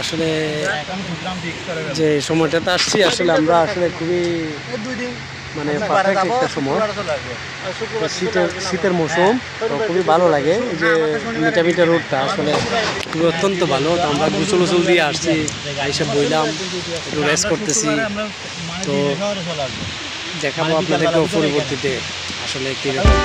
আসলে যে সময়টাতে আসছি আসলে আমরা আসলে খুবই মানে পারফেক্ট একটা সময়, শীতের মৌসুম, তো খুবই ভালো লাগে। এই যে মিটামিটা রোডটা আসলে খুবই অত্যন্ত ভালো। তো আমরা গোসল দিয়ে আসছি, এসে বইলাম, একটু রেস্ট করতেছি। তো দেখাবো আপনাদেরকেও পরবর্তীতে আসলে কীরকম।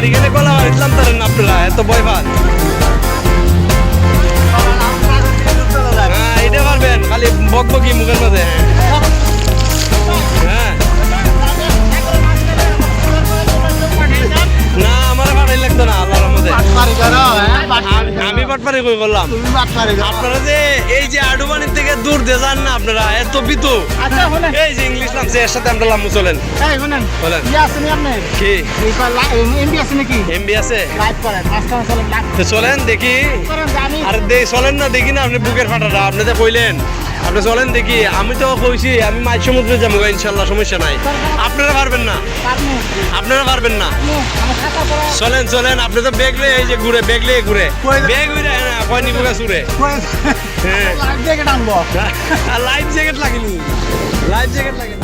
এখানে গলা ইসলাম তারেন আপনারা এত ভয় পান? হ্যাঁ, এটা পারবেন, খালি বকবকি মুখের মধ্যে। হ্যাঁ, না আমার পাঠাই লাগতো না, আল্লাহর মধ্যে। আমি পাটপারি কই করলাম? আপনারা যে এই যে আডুবানির থেকে দূর দিয়ে যান না আপনারা, এত বিতু এই যে ইংলিশ নামছে, এর সাথে আমরা লাম্বু চলেন। কি এমবি আছে? চলেন দেখি। আর চলেন না দেখি না, আপনি বুকের ফাটাটা আপনি যে কইলেন, আপনি চলেন দেখি। আমি তো কইছি আমি মাঝ সমুদ্রে যাবো ইনশাল্লাহ, সমস্যা নাই। আপনারা পারবেন না? আপনারা পারবেন না? চলেন চলেন, আপনি তো ব্যাগ লয়ে এই যে ঘুরে, ব্যাগ লয়ে ঘুরে, ব্যাগ উড়ে না কয় নিবুকা চুরে। লাইফ জ্যাকেট লাগেনি, লাইফ জ্যাকেট লাগেনি।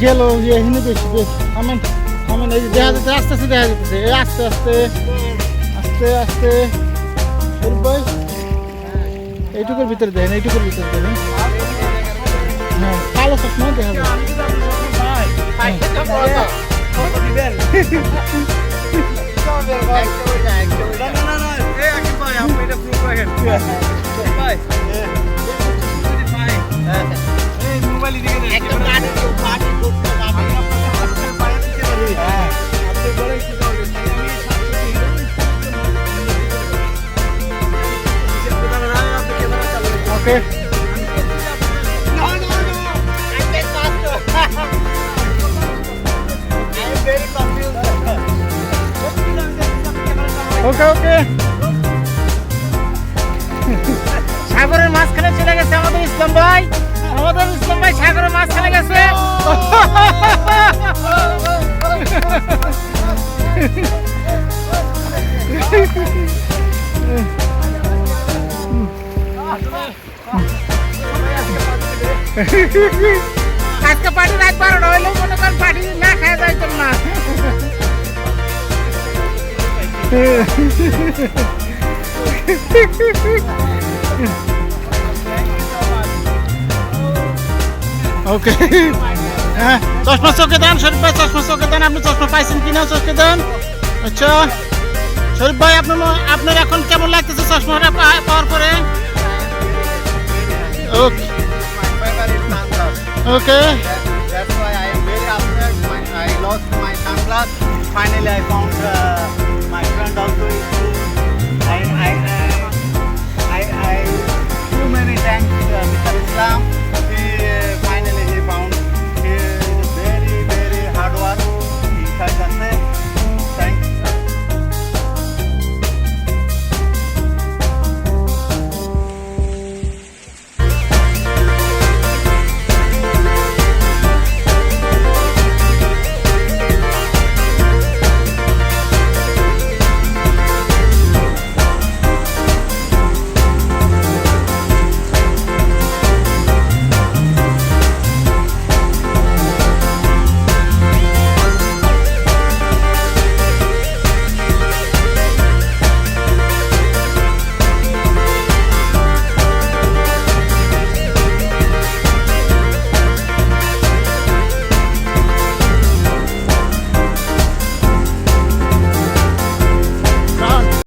গেল আমেন আমেন, এই দেখা যাচ্ছে আস্তে আস্তে দেখা যাচ্ছে, আস্তে আস্তে আস্তে আস্তে। ভাই এইটুকুর ভিতরে দেখেন, এইটুকুর ভিতরে দেখেন। হ্যাঁ, কালো চশমা দেখা যায়। Okay. No. I'm very faster. I'm very confused. Okay. সাগরের মাঝখানে চলে গেছে আমাদের ইসলাম ভাই। সাগরের মাঝখানে গেছে। আজকে পার্টি রাত 12টা হইলেও মনে করেন পার্টি না খাওয়া যাইতাম না। ওকে, হ্যাঁ, চশমা চোখে দেন শরীফ ভাই, চশমা চোখে দেন। আপনি চশমা পাইছেন কিনা চোখে দেন। আচ্ছা শরীফ ভাই, আপনার এখন কেমন লাগতেছে চশমাটা পাওয়ার পরে? ওকে ওকে। That's why I am very upset. I lost my sunglass. Finally, I found my friend also is too. I too many thanks, Mr. Islam.